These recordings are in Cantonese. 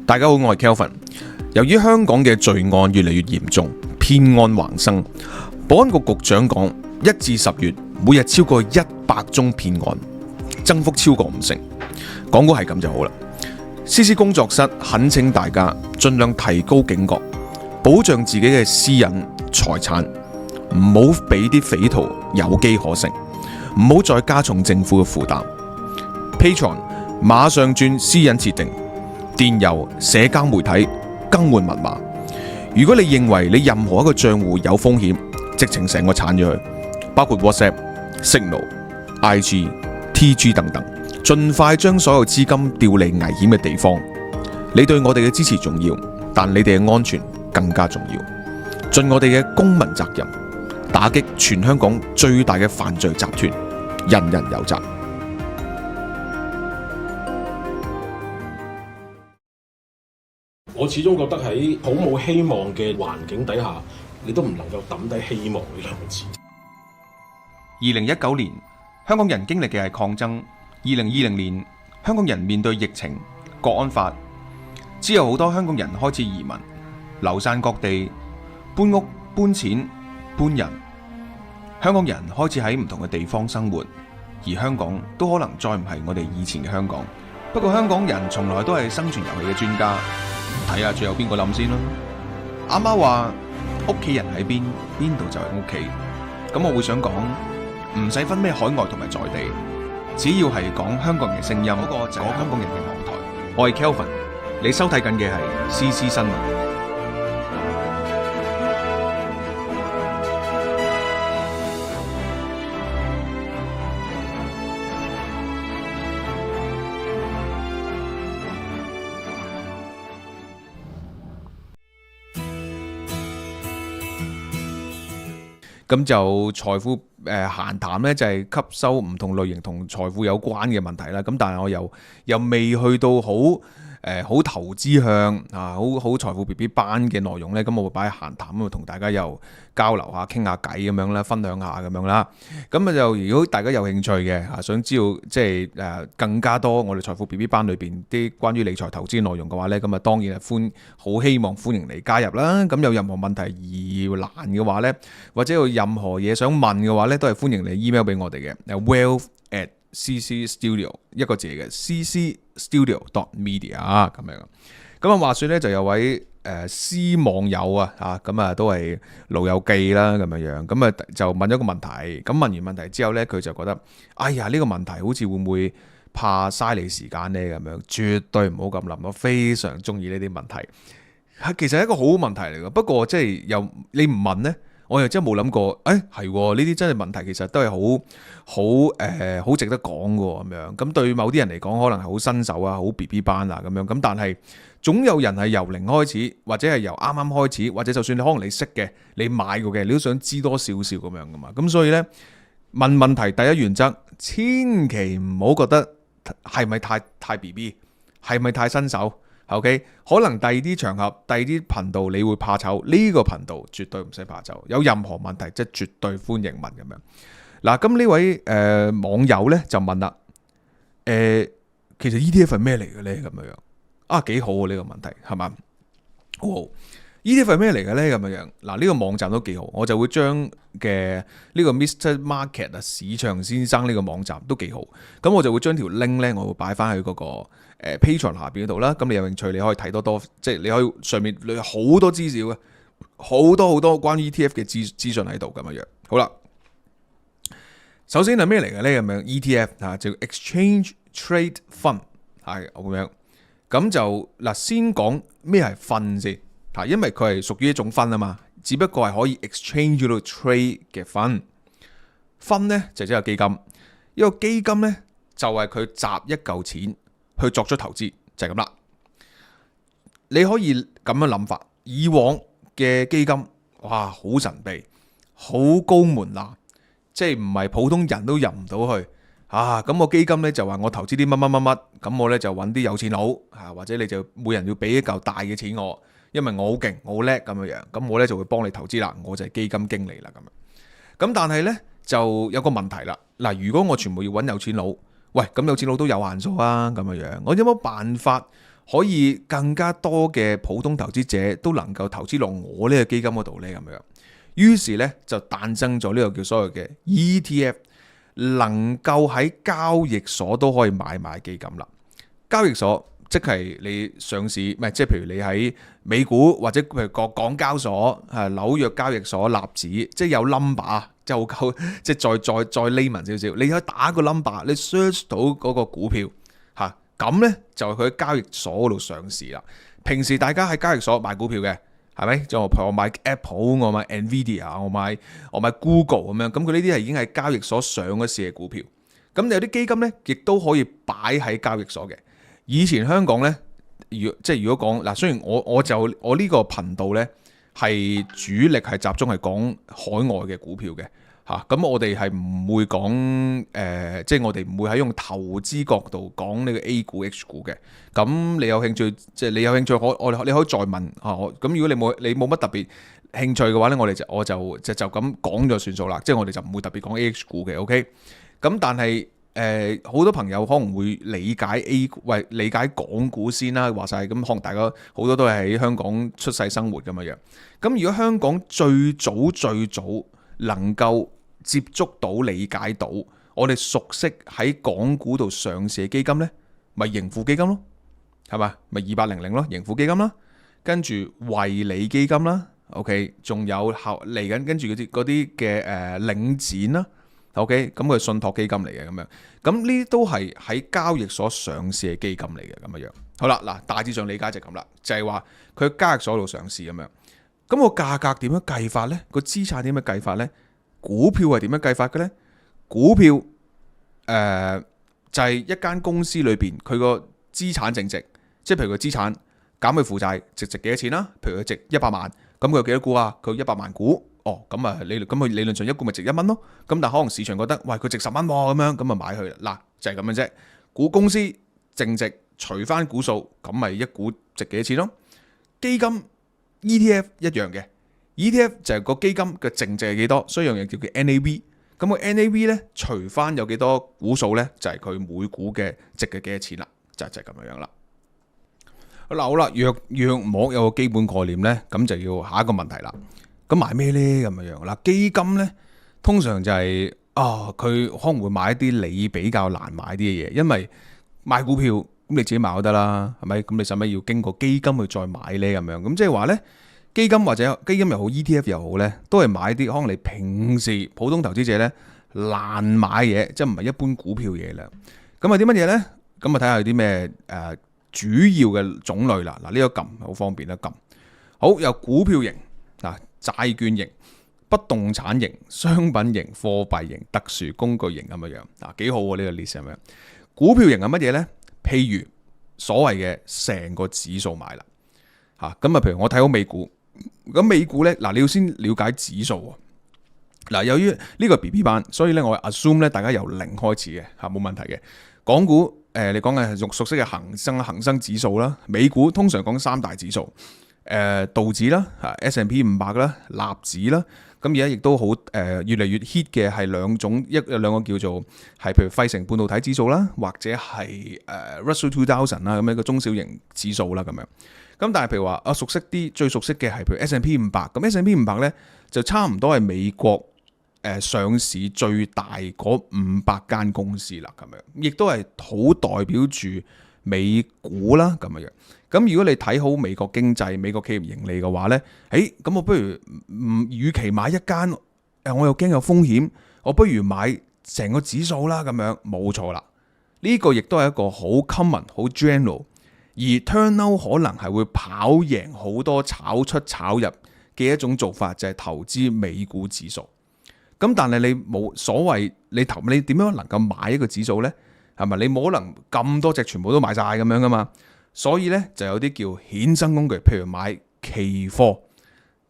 大家好，我係 Kelvin。由於香港嘅罪案越嚟越嚴重，騙案橫生，保安局局長講，1至10月每日超過100宗騙案，增幅超過50%。講過係咁就好啦。CC 工作室懇請大家盡量提高警覺，保障自己嘅私隱財產，唔好俾啲匪徒有機可乘，唔好再加重政府嘅負擔。Patreon 馬上轉私隱設定。電郵、社交媒體更換密碼。如果你認為你任何一個賬戶有風險，直情成個鏟咗佢，包括 WhatsApp、Signal、IG、TG 等等，盡快將所有資金調離危險嘅地方。你對我哋嘅支持重要，但你哋嘅安全更加重要。盡我哋嘅公民責任，打擊全香港最大嘅犯罪集團，人人有責。我始終覺得喺好冇希望嘅環境底下，你都唔能夠抌低希望呢兩個字。2019年，香港人經歷嘅係抗爭；2020年，香港人面對疫情、國安法，之後好多香港人開始移民，流散各地，搬屋、搬錢、搬人。香港人開始喺唔同嘅地方生活，而香港都可能再唔係我哋以前嘅香港。不過香港人從來都係生存遊戲嘅專家。睇下最後邊個冧先咯。阿媽話屋企人喺邊，邊度就係屋企。咁我會想講，唔使分咩海外同埋在地，只要係講香港人嘅聲音，嗰個就係香港人嘅網台。我係 Kelvin，你收睇緊嘅係 CC 新聞。咁就財富閒談咧，就係吸收唔同類型同財富有關嘅問題啦。咁但係我又未去到好投資向啊，好財富 BB 班嘅內容咧。咁我會擺喺閒談咁同大家又交流下、傾下偈咁樣啦，分享下咁樣啦。咁啊就如果大家有興趣嘅啊，想知道即係更加多我哋財富 BB 班裏邊啲關於理財投資嘅內容嘅話咧，咁啊當然係好希望歡迎你加入啦。咁有任何問題而難嘅話咧，或者有任何嘢想問嘅話咧，都係歡迎你 email 俾我哋嘅。wealth@ccstudio 一個字嘅 ccstudio.media 咁樣。咁啊話說咧，就有位私網友啊咁啊都係老友記啦咁樣。咁啊就問咗個問題。咁問完問題之後咧，佢就覺得哎呀呢個問題好似會唔會怕嘥你時間咧咁樣？絕對唔好咁諗，我非常中意呢啲問題。其實係一個好問題嚟嘅，不過即係又你唔問咧，我又真係冇諗過，係呢啲真係問題，其實都係好值得講嘅咁樣。咁對某啲人嚟講，可能係好新手啊，好 BB 班啊咁樣。咁但係總有人係由零開始，或者係由啱啱開始，或者就算你可能你識嘅，你買過嘅，你都想知多少少咁樣噶嘛。咁所以呢，問問題第一原則，千祈唔好覺得係咪太 BB， 係咪太新手。OK， 可能第二啲場合、第二啲頻道你會怕醜，呢個頻道絕對唔使怕醜，有任何問題即係絕對歡迎問咁樣。嗱，咁呢位網友咧就問啦，其實 ETF 係咩嚟嘅咧？咁樣啊，幾好啊呢個問題係嘛？好，ETF 係咩嚟嘅咧？咁樣嗱，呢個網站都幾好，我就會將嘅呢個 Mr. Market 啊，市場先生呢個網站都幾好，咁我就會將條 link 咧，我會擺翻去嗰個Patreon 下邊嗰度啦。咁你有興趣，你可以睇多，即係你可以上面你有好多資料嘅，好多關於 ETF 嘅資訊喺度咁樣。好啦，首先係咩嚟嘅咧？咁樣 ETF 啊，叫 Exchange Trade Fund 係咁樣。咁就嗱，先講咩係 fund 先嚇，因為佢係屬於一種 fund 啊嘛，只不過係可以 exchange 到 trade 嘅 fund。fund 咧就即係基金，一個基金咧就係佢集一嚿錢去作出投資，就係咁啦。你可以咁樣諗法，以往嘅基金哇好神秘，好高門檻，即係唔係普通人都入唔到去。咁個基金咧就話我投資啲乜，咁我咧就揾啲有錢佬或者你就每人要俾一嚿大嘅錢我，因為我好勁，我好叻咁樣，咁我咧就會幫你投資啦，我就係基金經理啦咁樣。咁但係咧就有個問題啦，嗱，如果我全部要揾有錢佬，喂，咁有錢佬都有限數啊，咁樣，我有冇辦法可以更加多嘅普通投資者都能夠投資落我呢個基金嗰度呢？咁樣，於是呢，就誕生咗呢個叫所謂嘅 ETF，能夠喺交易所都可以買賣基金啦。交易所即係你上市，唔係即係譬如你喺美股或者譬如港交所、紐約交易所、納指，即係有 number， 即係好夠，即係再 layman 少少，你可以打個 number， 你 search 到嗰個股票嚇，咁呢就係佢喺交易所嗰度上市啦。平時大家喺交易所買股票嘅，係咪？就譬如我買 Apple， 我買 Nvidia， 我買 Google 咁樣，咁佢呢啲係已經係交易所上咗市嘅股票。咁有啲基金呢，亦都可以擺喺交易所嘅。以前香港呢，如果講嗱，雖然我呢個頻道呢係主力係集中係講海外嘅股票嘅嚇，咁我哋係唔會講即係我哋唔會喺用投資角度講呢個 A 股 H 股嘅。咁你有興趣，即係你有興趣你可以再問啊。咁如果你冇乜特別興趣嘅話呢，我就咁講就算數啦。即係我哋就唔會特別講 AH 股嘅。OK，咁但係好多朋友可能會理解理解港股先啦，話晒咁可能大家好多都係喺香港出世生活咁樣。咁如果香港最早能夠接觸到理解到我哋熟悉喺港股度上市嘅基金呢，咪盈富基金咯，係嘛？咪2800咯，盈富基金啦，跟住惠理基金啦 ，OK， 仲有嚟緊跟住嗰啲嘅領展啦。OK， 咁佢係信託基金嚟嘅咁樣，咁呢啲都係喺交易所上市嘅基金嚟嘅咁樣。好啦，嗱，大致上理解就咁啦，就係話佢喺交易所度上市咁樣。咁個價格點樣計法呢？個資產點樣計法呢？股票係點樣計法嘅呢？股票就係一間公司裏邊佢個資產淨值，即係譬如佢資產減去負債值幾多錢啦？譬如佢值100萬，咁佢有幾多股啊？佢100萬股。哦，咁佢理論上一股咪值1蚊咯，咁但係可能市場覺得，喂，佢值10蚊喎，咁樣咁咪買佢啦。嗱，就係咁樣啫。股公司淨值除翻股數，咁咪一股值幾多錢咯？基金 ETF 一樣嘅 ，ETF 就係個基金嘅淨值係幾多，所以有樣嘢叫佢 NAV。咁個 NAV 咧除翻有幾多股數咧，就係佢每股嘅值嘅幾多錢啦，就係咁樣啦。好啦，約莫有個基本概念咧，咁就要下一個問題啦。咁買咩呢？咁樣嗱，基金呢，通常就係佢可能會買一啲你比較難買啲嘅嘢，因為買股票咁你自己買都得啦，係咪？咁你使乜要經過基金去再買呢？咁樣咁即係話呢，基金或者基金又好 ETF 又好呢，都係買啲可能你平時普通投資者呢難買嘢，即係唔係一般股票嘢啦。咁係啲乜嘢呢？咁啊睇下有啲咩主要嘅種類啦。嗱，呢個撳好方便啦，撳好有股票型嗱。債券型、不動產型、商品型、貨幣型、特殊工具型咁樣嗱，幾好喎呢個 list 咁樣。股票型係乜嘢呢？譬如所謂嘅成個指數買啦，咁啊，譬如我睇好美股，咁美股呢，嗱，你要先了解指數嗱。由於呢個 BB 班，所以呢，我 assume 呢大家由零開始嘅冇問題嘅。港股你講嘅係熟悉嘅恒生指數啦，美股通常講3大指數。道指啦，S&P 500啦，納指啦，咁而家亦都好越嚟越 hit 嘅係兩個叫做係譬如費城半導體指數啦，或者係Russell 2000啦，咁一個中小型指數啦咁樣。咁但係譬如話熟悉啲最熟悉嘅係譬如 S&P 500，咁 S&P 500咧就差唔多係美國上市最大嗰500間公司啦咁樣，亦都係好代表住美股啦咁樣。咁如果你睇好美國經濟、美國企業盈利嘅話呢，咁我不如與其買一間，我又驚有風險，我不如買成個指數啦咁樣，冇錯啦。呢個亦都係一個好 common、好 general， 而 turn out 可能係會跑贏好多炒出炒入嘅一種做法，就係投資美股指數。咁但係你冇所謂，你點樣能夠買一個指數呢？係咪？你冇可能咁多隻全部都買晒咁樣噶嘛？所以咧就有啲叫衍生工具，譬如買期貨，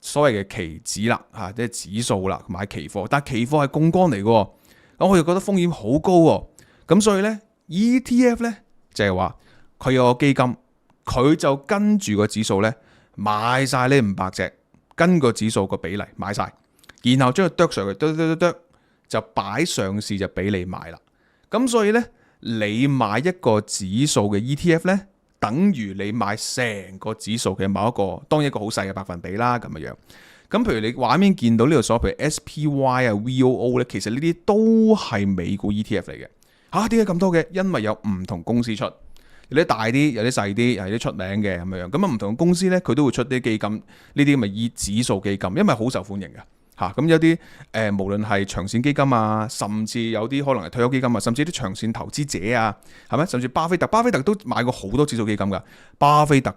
所謂嘅期指啦，即係指數啦，買期貨。但係期貨係槓桿嚟嘅，咁我又覺得風險好高。咁所以咧 ETF 咧就係話佢有個基金，佢就跟住個指數咧買晒呢500隻，跟個指數個比例買晒，然後將佢剁上去，就擺上市就俾你買啦。咁所以咧你買一個指數嘅 ETF 咧，等於你買成個指數嘅某一個，當然一個好細嘅百分比啦咁樣。咁譬如你畫面見到呢個所謂譬如 SPY 啊 VOO 咧，其實呢啲都係美股 ETF 嚟嘅。點解咁多嘅？因為有唔同公司出，有啲大啲，有啲細啲，有啲出名嘅咁樣。咁唔同公司咧，佢都會出啲基金，呢啲咪以指數基金，因為好受歡迎嘅。咁有啲無論係長線基金啊，甚至有啲可能係退休基金啊，甚至啲長線投資者啊，係咪？甚至巴菲特都買過好多指數基金噶。巴菲特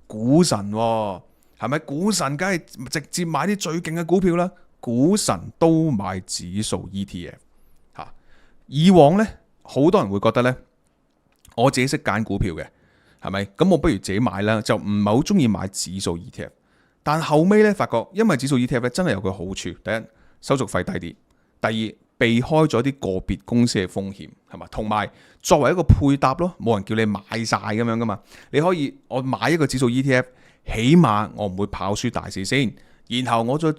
股神係咪？股神梗係直接買啲最勁嘅股票啦。股神都買指數 ETF。以往呢，好多人會覺得呢，我自己識揀股票嘅，係咪？咁我不如自己買啦，就唔係好中意買指數 ETF。但後尾咧，發覺因為指數 ETF 咧真係有佢好處。第一，手續費低啲；第二，避開咗啲個別公司嘅風險，係嘛？同埋作為一個配搭咯，冇人叫你買晒咁樣噶嘛。你可以我買一個指數 ETF，起碼我唔會跑輸大市先，然後我再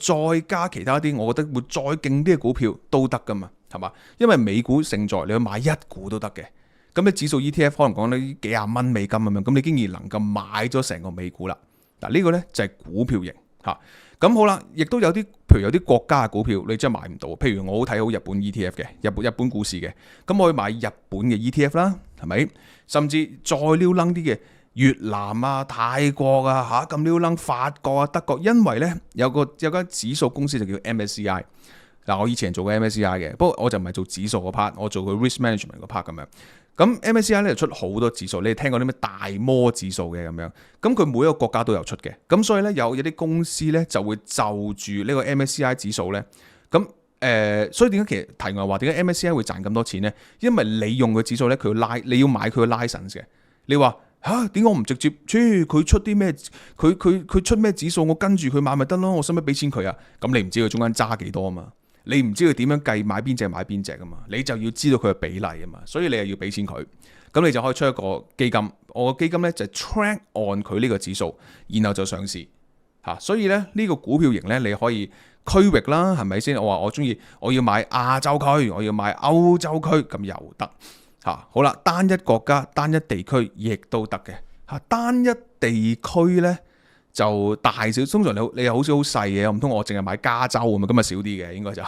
加其他啲，我覺得會再勁啲嘅股票都得噶嘛，係嘛？因為美股勝在你去買一股都得嘅。咁你指數 ETF 可能講你幾廿蚊美金咁樣，咁你竟然能夠買咗成個美股啦。嗱，呢個呢就係股票型嚇。咁好啦，亦都有啲，譬如有啲國家嘅股票你真係買唔到。譬如我好睇好日本 ETF 嘅，日本股市嘅，咁我去買日本嘅 ETF 啦，係咪？甚至再撩楞啲嘅越南啊、泰國啊咁撩楞法國啊、德國，因為呢有間指數公司就叫 MSCI。嗱，我以前做過 MSCI 嘅，不過我就唔係做指數嗰 part，我做佢 risk management 嗰 part 咁樣。咁 MSCI 咧就出好多指數，你哋聽過啲咩大摩指數嘅咁樣，咁佢每一個國家都有出嘅，咁所以咧有啲公司咧就會就住呢個 MSCI 指數咧，咁所以點解其實題外話點解 MSCI 會賺咁多錢咧？因為你用佢指數咧，你要買佢嘅 license 嘅。你話點解我唔直接，佢出啲咩？佢出咩指數，我跟住佢買咪得咯？我使乜俾錢佢啊？咁你唔知佢中間揸幾多啊嘛？你唔知佢點樣計買邊隻啊嘛，你就要知道佢嘅比例啊嘛，所以你又要俾錢佢，咁你就可以出一個基金，我個基金咧就 track on 佢呢個指數，然後就上市嚇，所以咧呢個股票型咧你可以區域啦，係咪先？我話我中意，我要買亞洲區，我要買歐洲區，咁又得嚇。好啦，單一國家、單一地區亦都得嘅嚇，單一地區咧。就大小，通常你又好少好細嘅，唔通我淨係買加州咁啊？咁啊少啲嘅應該就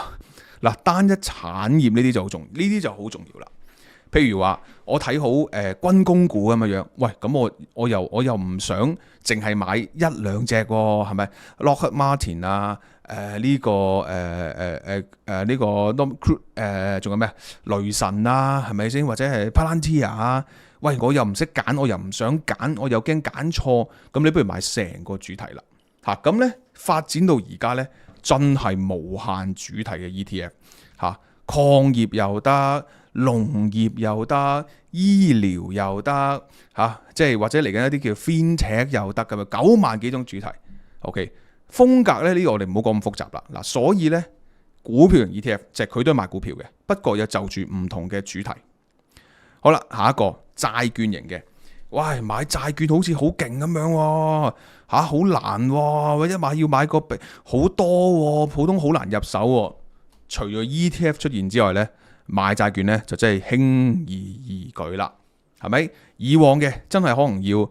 嗱，單一產業呢啲就好重要，呢啲就好重要啦。譬如話我睇好軍工股咁樣，喂，咁我又唔想淨係買一兩隻喎，係咪？Lockheed Martin 啊，呢個仲有咩雷神啊，係咪先？或者係 Palantir 啊？喂，我又唔識揀，我又唔想揀，我又驚揀錯，咁你不如買成個主題啦嚇。咁咧發展到而家咧，真係無限主題嘅 ETF 嚇，礦業又得，農業又得，醫療又得嚇，即係或者嚟緊一啲叫 FinTech 又得咁啊，9萬幾種主題。OK， 風格咧呢個我哋唔好講咁複雜啦。嗱，所以咧股票型 ETF 就係佢都係賣股票嘅，不過有就住唔同嘅主題。好啦，下一個債券型嘅，喂，買債券好似好勁咁樣喎，好難喎，或者要買個好多喎，普通好難入手喎。除咗 ETF 出現之外咧，買債券咧就真係輕而易舉啦，係咪？以往嘅真係可能要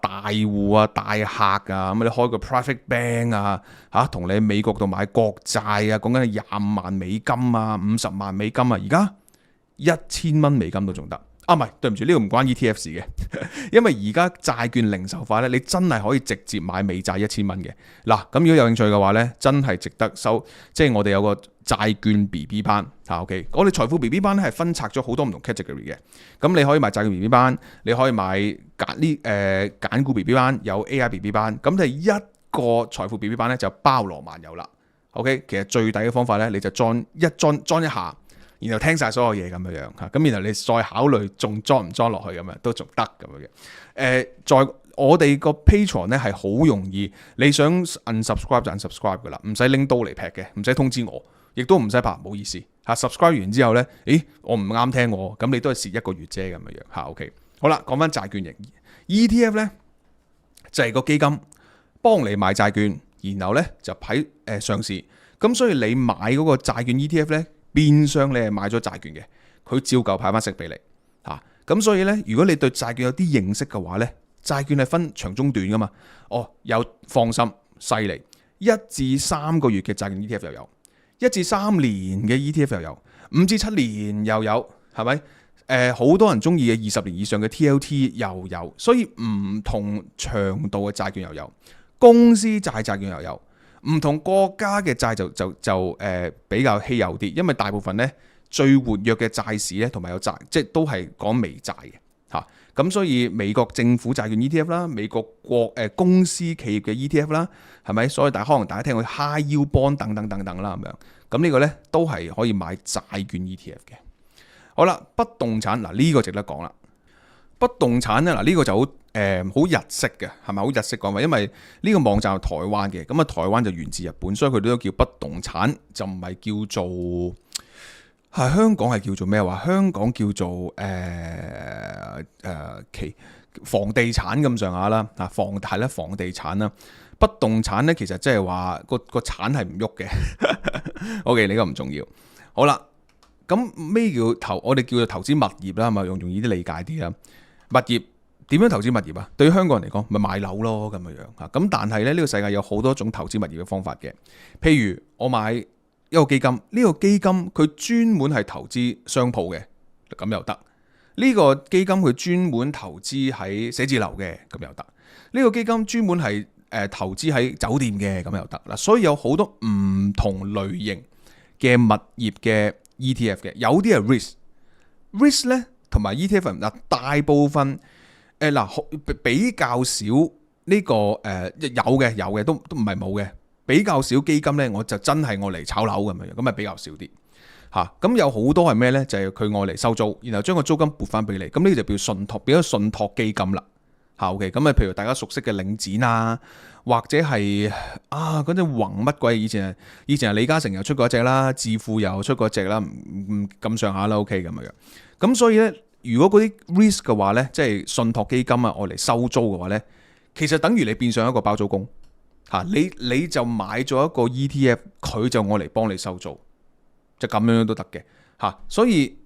大戶啊、大客啊，咁你開個 private bank 啊，同你喺美國度買國債啊，講緊係25萬美金啊、50萬美金啊，而家1000蚊美金都仲得。唔係，對唔住，呢個唔關 ETF 事嘅，因為而家債券零售化咧，你真係可以直接買美債1000蚊嘅。嗱，咁如果有興趣嘅話咧，真係值得收。即係我哋有個債券 BB 班，OK， 我哋財富 BB 班咧係分拆咗好多唔同 category 嘅。咁你可以買債券 BB 班，你可以買揀股 BB 班，有 AI BB 班。咁你一個財富 BB 班咧就包羅萬有啦。OK， 其實最抵嘅方法咧，你就裝一下。然後聽晒所有嘢咁樣嚇，咁然後你再考慮仲裝唔裝落去咁樣都仲得咁樣嘅。在我哋個 Patreon 咧係好容易，你想 unsubscribe 就 unsubscribe 噶啦，唔使拎刀嚟劈嘅，唔使通知我，亦都唔使拍，唔好意思嚇。subscribe 完之後咧，我唔啱聽我，咁你都係蝕1個月啫咁樣嚇。OK， 好啦，講翻債券型 ETF 咧，就係個基金幫你買債券，然後咧就喺上市，咁所以你買嗰個債券 ETF 咧。變相你係買咗債券嘅，佢照舊派翻息俾你嚇。咁所以呢，如果你對債券有啲認識嘅話呢，債券係分長中短噶嘛。有放心，犀利，1至3個月嘅債券 ETF 又有，1至3年嘅 ETF 又有，5至7年又有，係咪？好多人中意嘅20年以上嘅 TLT 又有，所以唔同長度嘅債券又有，公司債券又有，唔同國家嘅債就比較稀有啲，因為大部分呢最活躍嘅債市呢，同埋有債，即係都係講美債嘅嚇。咁所以美國政府債券 ETF 啦，美國公司企業嘅 ETF 啦，係咪？所以可能大家聽過 High Yield Bond 等等啦咁樣。咁呢個呢都係可以買債券 ETF 嘅。好啦，不動產嗱呢個值得講啦。不動產咧嗱呢個就好日式嘅，係咪好日式講法？因為呢個網站係台灣嘅，咁啊台灣就源自日本，所以佢都叫不動產，就唔係叫做香港係叫做咩話？香港叫做房地產咁上下啦，房地產啦。不動產咧其實即係話個產係唔喐嘅。OK，呢個唔重要。好啦。咁咩叫我哋叫做投資物業啦，係咪容易啲理解啲啦？物業點樣投資物業啊？對於香港人嚟講，咪買樓咯咁樣嚇。咁但係咧，呢個世界有好多種投資物業嘅方法嘅。譬如我買一個基金，呢個基金佢專門係投資商鋪嘅，咁又得。呢個基金佢專門投資喺寫字樓嘅，咁又得。呢個基金專門係投資喺酒店嘅，咁又得嗱。所以有好多唔同類型嘅物業嘅ETF 嘅，有啲係 risk 咧，同埋 ETF 嗱，大部分比較少呢個有嘅都唔係冇嘅，比較少基金咧，我就真係我嚟炒樓咁樣，咁咪比較少啲嚇。咁有好多係咩咧？就係佢愛嚟收租，然後將個租金撥翻俾你，咁呢就叫信託，變咗信託基金啦。OK，咁啊，譬如大家熟悉嘅領展啊，或者係嗰隻宏乜鬼，以前係李嘉誠又出過一隻啦，置富又出過一隻啦，咁上下啦 OK 咁樣。咁所以咧，如果嗰啲 risk 嘅話咧，即係信託基金啊，愛嚟收租嘅話咧，其實等於你變相一個包租公嚇，你就買咗一個 ETF，佢就愛嚟幫你收租，就咁樣都得嘅嚇，所以。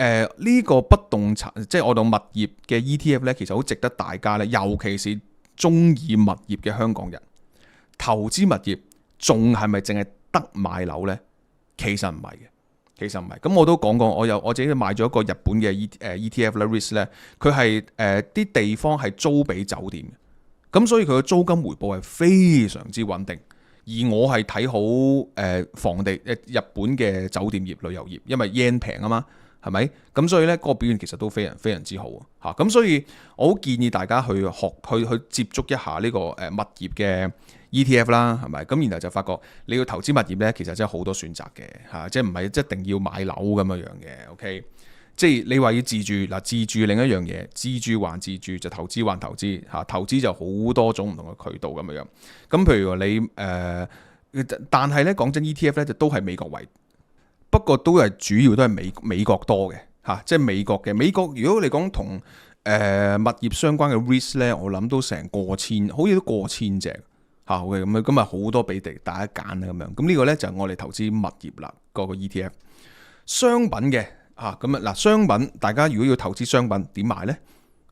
呢個不動產即係我當物業嘅 ETF 咧，其實好值得大家咧，尤其是中意物業嘅香港人投資物業，仲係咪淨係得買樓咧？其實唔係嘅，咁我都講過，我自己買咗一個日本嘅ETF 咧 ，REITs 咧，佢係啲地方係租俾酒店嘅，咁所以佢嘅租金回報係非常之穩定。而我係睇好房地日本嘅酒店業、旅遊業，因為 yen 平啊嘛。係咪？咁所以咧，嗰個表現其實都非常非常之好啊！咁所以我好建議大家去接觸一下呢個物業嘅 ETF 啦，係咪？咁然後就發覺你要投資物業咧，其實真係好多選擇嘅嚇，即係唔係一定要買樓咁樣嘅。OK，即係你話要自住嗱，自住另一樣嘢，自住還自住就投資還投資嚇，投資就好多種唔同嘅渠道咁樣。咁譬如話你但係咧講真 ETF 咧就都係美國為。不過都係主要都係美國多嘅嚇，即係美國嘅美國。如果你講同物業相關嘅 risk 咧，我諗都成過千，好似都過千隻嚇。咁啊好多俾大家揀啦咁樣。咁呢個咧就係我哋投資物業啦，個 ETF 商品嘅嚇。咁啊嗱，商品大家如果要投資商品點買咧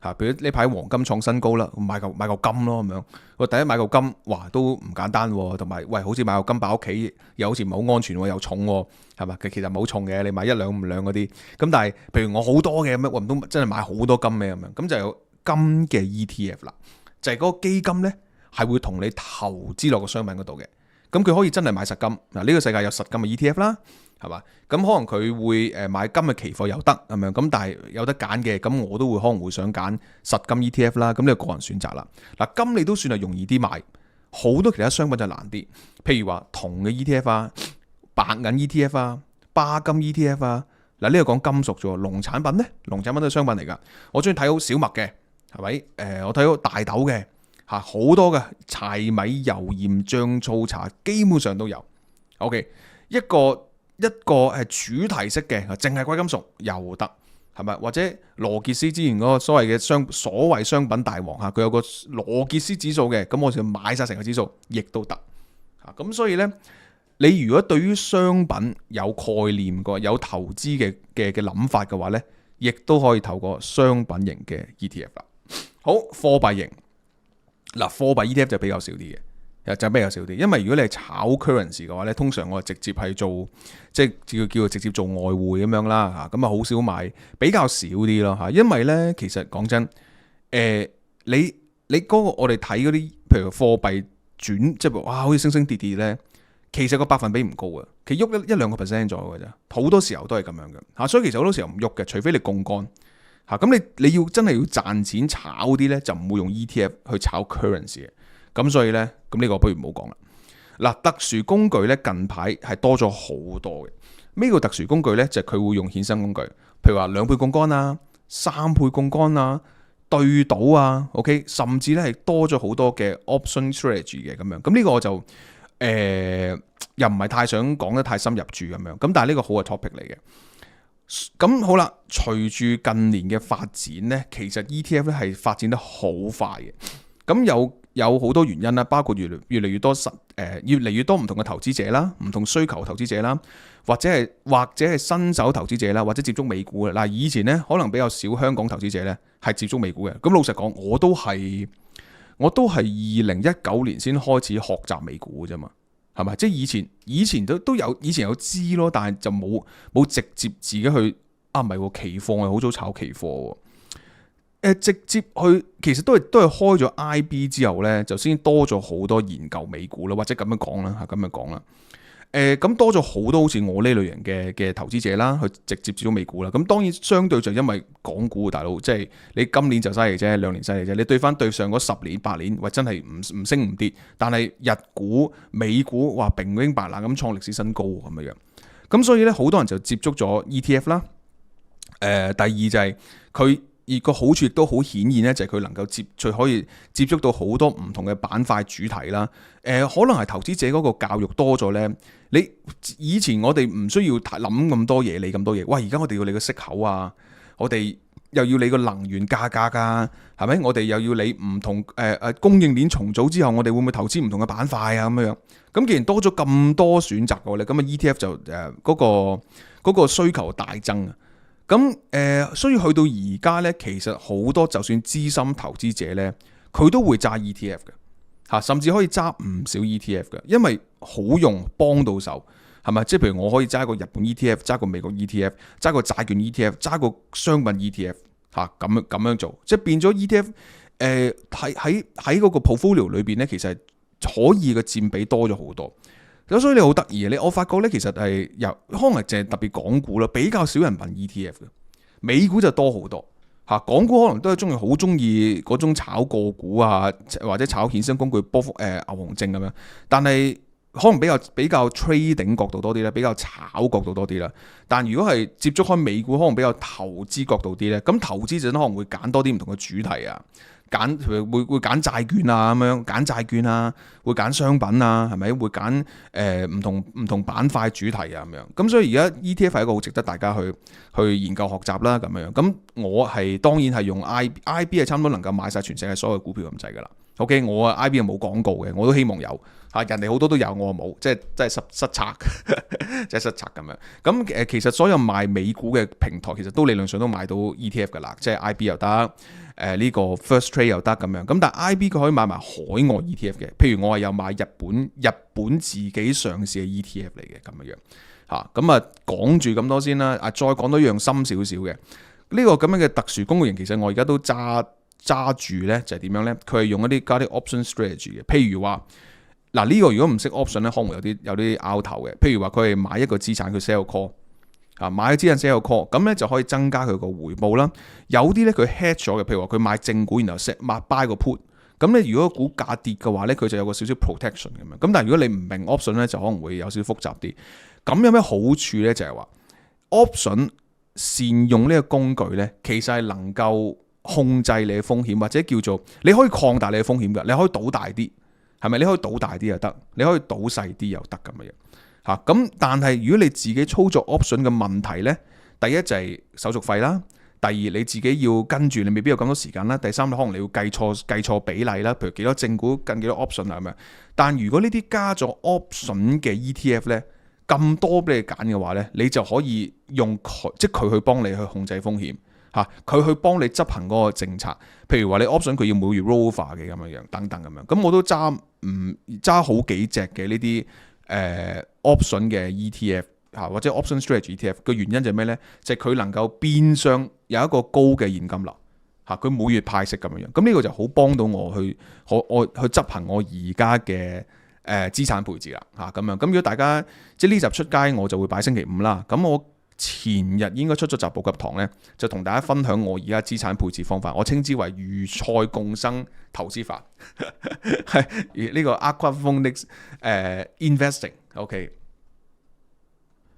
嚇？譬如呢排黃金創新高啦，買嚿金咯咁樣。我第一買嚿金，哇都唔簡單喎，同埋喂好似買嚿金擺屋企又好似唔係好安全喎，又重喎，係嘛？其實唔係好重嘅，你買1兩5兩嗰啲。咁但係譬如我好多嘅咁樣，我唔通真係買好多金咩咁樣？咁就有金嘅 ETF 啦，就係嗰個基金咧係會同你投資落個商品嗰度嘅。咁佢可以真係買實金嗱，呢個世界有實金嘅 ETF 啦，係嘛？咁可能佢會買金嘅期貨又得咁樣，咁但係有得揀嘅，咁我都會可能會想揀實金 ETF 啦。咁呢個個人選擇啦。嗱，金你都算係容易啲買，好多其他商品就難啲。譬如話銅嘅 ETF 啊、白銀 ETF 啊、巴金 ETF 啊。嗱，呢個講金屬啫喎，農產品咧，農產品都係商品嚟㗎。我中意睇好小麥嘅，係咪？我睇好大豆嘅。嚇，好多嘅柴米油鹽醬醋茶基本上都有。OK， 一個係主題式嘅，淨係貴金屬又得，係咪？或者羅傑斯之前嗰個所謂商品大王嚇，佢有個羅傑斯指數嘅，咁我就買晒成個指數，亦都得。嚇，咁所以咧，你如果對於商品有概念個有投資嘅諗法嘅話咧，亦都可以透過商品型嘅 ETF 啦。好，貨幣型嗱，貨幣 ETF 就比較少啲嘅，就比較少啲，因為如果你係炒 currency 嘅話咧，通常我係直接係做即係叫做直接做外匯咁樣啦嚇，咁啊好少買，比較少啲咯嚇，因為咧其實講真，你嗰個我哋睇嗰啲譬如貨幣轉即係哇好似升升跌跌咧。其實個百分比唔高嘅，其實喐一兩個 percent 左右嘅啫，好多時候都係咁樣嘅嚇，所以其實好多時候唔喐嘅，除非你槓桿嚇，咁你要真係要賺錢炒啲咧，就唔會用 ETF 去炒 currency 嘅，咁所以咧，咁呢個不如唔好講啦。嗱，特殊工具咧近排係多咗好多嘅，咩叫特殊工具咧？就係佢會用衍生工具，譬如話2倍槓桿啊、3倍槓桿啊、對賭啊 ，OK， 甚至咧係多咗好多嘅 option strategy 嘅咁樣，咁呢個我就。又唔係太想講得太深入住咁樣，咁但係呢個好嘅 topic 嚟嘅。咁好啦，隨住近年嘅發展呢，其實 ETF 咧係發展得好快嘅。咁有好多原因啦，包括越嚟越多越嚟越多唔同嘅投資者啦，唔同需求投資者啦，或者係新手投資者啦，或者接觸美股嘅嗱。以前呢，可能比較少香港投資者呢係接觸美股嘅。咁老實講，我都係2019年先開始學習美股嘅啫嘛，係咪？即係以前都有知咯，但係就冇直接自己去唔係期貨，我好早炒期貨直接去其實都係開咗 IB 之後咧，就先多咗好多研究美股啦，或者咁樣講啦嚇，咁樣講啦。咁多咗好多好似我呢類型嘅投資者啦，去直接接觸美股啦。咁當然相對就因為港股大佬，即係你今年就犀利啫，2年犀利啫。你對上嗰10年8年，喂真係唔升唔跌，但係日股、美股話平永白爛咁創歷史新高咁樣。咁所以咧，好多人就接觸咗 ETF 啦。第二就係佢。而個好處亦都好顯現咧，就係佢能夠可以接觸到好多唔同嘅板塊主題啦。可能係投資者嗰個教育多咗咧。你以前我哋唔需要諗咁多嘢，理咁多嘢。喂，而家我哋要理個息口啊，我哋又要理個能源價格㗎，係咪？我哋又要理唔同供應鏈重組之後，我哋會唔會投資唔同嘅板塊啊咁樣？咁既然多咗咁多選擇嘅咧，咁啊 ETF 就嗰個需求大增啊！咁所以去到而家咧，其實好多就算資深投資者咧，佢都會揸 ETF 嘅嚇，甚至可以揸唔少 ETF 嘅，因為好用，幫到手，係咪？即係譬如我可以揸個日本 ETF，揸個美國 ETF，揸個債券 ETF，揸個商品 ETF 嚇，咁樣做，即係變咗 ETF 喺嗰個 portfolio 裏邊咧，其實可以嘅佔比多咗好多。咁所以你好得意啊！我發覺咧，其實係可能淨係特別港股啦，比較少人問 ETF 嘅，美股就多好多嚇。港股可能都係好中意嗰種炒個股啊，或者炒衍生工具波幅牛熊證咁樣。但係可能比較 trading 角度多啲啦，比較炒角度多啲啦。但如果係接觸開美股，可能比較投資角度啲咧。咁投資者可能會揀多啲唔同嘅主題啊。會揀債券啊咁樣，揀債券啊，會揀商品啊，係咪？會揀唔同板塊主題啊咁樣。咁所以而家 ETF 係一個好值得大家去研究學習啦咁樣。咁我係當然係用 IB 係差唔多能夠買晒全世界所有股票咁滯噶啦。OK， 我 IB 係冇廣告嘅，我都希望有嚇，人哋好多都有，我冇，即係真係失策，即係失策咁樣。咁其實所有賣美股嘅平台其實都理論上都買到 ETF 噶啦，即係 IB 又得。呢個 First Trade 又得咁樣，咁但係 IB 佢可以買埋海外 ETF 嘅，譬如我係有買日本自己上市嘅 ETF 嚟嘅咁樣嚇，咁啊講住咁多先啦，再講多一樣深少少嘅，呢個咁樣嘅特殊工具型，其實我而家都揸住咧，就係點樣咧？佢係用一啲加啲 option strategy 嘅，譬如話嗱呢個如果唔識 option 咧，可能有啲拗頭嘅，譬如話佢係買一個資產佢 sell call。買咗資產 sell call， 咁咧就可以增加佢個回報啦。有啲咧佢 hedge 咗嘅，譬如話佢買正股，然後 buy 個 put。咁咧如果股價跌嘅話咧，佢就有個少少 protection 咁樣。咁但係如果你唔明 option 咧，就可能會有少少複雜啲。咁有咩好處咧？就係話 option 善用呢個工具咧，其實係能夠控制你嘅風險，或者叫做你可以擴大你嘅風險㗎。你可以賭大啲，係咪？你可以賭大啲又得，你可以賭細啲又得咁嘅嘢。咁但係如果你自己操作 option 嘅問題呢，第一就係手續費啦，第二你自己要跟住，你未必有咁多時間啦，第三可能你要計錯比例啦，譬如幾多正股跟幾多 option 啊咁樣。但如果呢啲加咗 option 嘅 ETF 呢，咁多俾你揀嘅話呢，你就可以用佢，即係佢去幫你去控制風險嚇，佢去幫你執行嗰個政策。譬如話你 option 佢要每月 roll over 嘅咁樣等等咁樣。咁我都揸好幾隻嘅呢啲option 嘅 ETF 嚇，或者 option strategy ETF 嘅原因就係咩呢？就係佢能夠變相有一個高嘅現金流嚇，佢每月派息咁樣。咁呢個就好幫到我去執行我而家嘅資產配置啦嚇咁樣。咁如果大家即係呢集出街，我就會擺星期五啦。咁我前日應該出咗集補給堂呢，就同大家分享我而家資產配置方法，我稱之為魚菜共生投資法，係呢個 aquaponics investing。OK，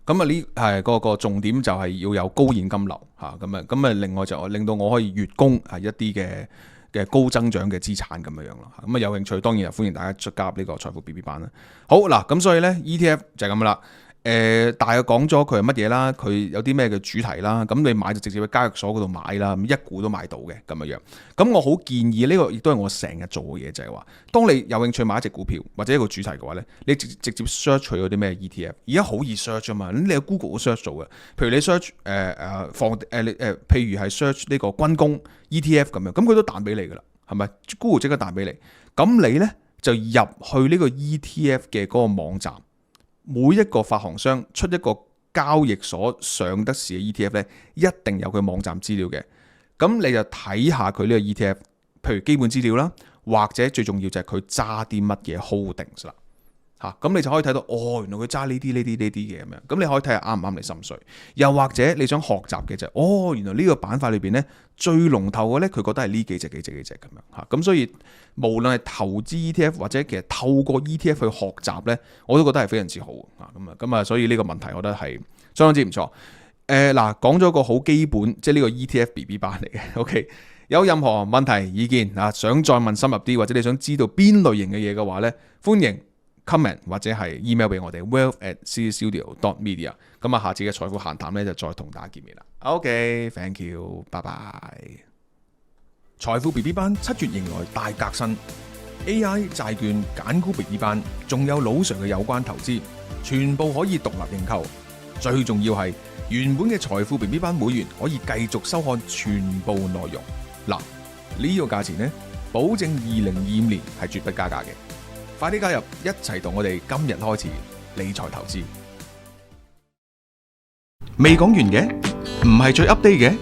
咁啊呢係個重點就係要有高現金流嚇咁啊，另外就令到我可以月供係一啲嘅高增長嘅資產咁樣咯。咁啊有興趣當然就歡迎大家加入呢個財富 BB 班啦。好嗱，咁所以呢 ETF 就係咁啦。大約講咗佢係乜嘢啦，佢有啲咩嘅主題啦，咁你買就直接去交易所嗰度買啦，咁一股都買到嘅咁樣。咁我好建議呢個亦都係我成日做嘅嘢，就係話，當你有興趣買一隻股票或者一個主題嘅話呢，你直接 search 佢嗰啲咩 ETF， 而家好易 search 啊嘛，你有 Google 都 search 做嘅，譬如你 search 譬如係 search 呢個軍工 ETF 咁樣，咁佢都彈俾你噶啦，係咪 Google 即刻彈俾你？咁你呢，就入去呢個 ETF 嘅嗰個網站。每一個發行商出一個交易所上得市嘅 ETF 咧，一定有佢網站資料嘅。咁你就睇下佢呢個 ETF，譬如基本資料啦，或者最重要就係佢揸啲乜嘢 holdings 啦。嚇，咁你就可以睇到，原來佢揸呢啲嘅咁樣。咁你可以睇下啱唔啱你心水。又或者你想學習嘅就係，原來呢個板塊裏邊咧最龍頭嘅咧，佢覺得係呢幾隻咁樣嚇。咁所以無論係投資 ETF 或者其實透過 ETF 去學習咧，我都覺得係非常之好啊。咁啊，所以呢個問題我覺得係相當之唔錯。嗱，講咗個好基本，即係呢個 ETF BB 班嚟嘅。OK， 有任何問題意見啊，想再問深入啲，或者你想知道邊類型嘅嘢嘅話咧，歡迎comment 或者係 email 俾我哋 wealth@cstudio.media。 咁啊，下次嘅財富閒談咧就再同大家見面啦。OK，thank you，拜拜。財富 BB 班7月迎來大革新 ，AI 債券揀股 BB 班，仲有老 Sir 嘅有關投資，全部可以獨立認購。最重要係原本嘅財富 BB 班會員可以繼續收看全部內容。嗱，呢個價錢呢，保證2025年係絕不加價嘅。快啲加入，一齊同我哋今日開始理財投資。未講完嘅，唔係最 update 嘅，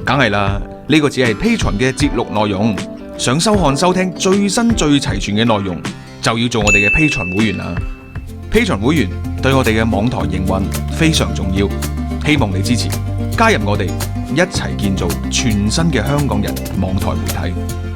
梗係啦。呢個只係 Patreon 嘅節錄內容。想收看收聽最新最齊全嘅內容，就要做我哋嘅 Patreon 會員啦。Patreon 會員對我哋嘅網台營運非常重要，希望你支持，加入我哋，一齊建造全新嘅香港人網台媒體。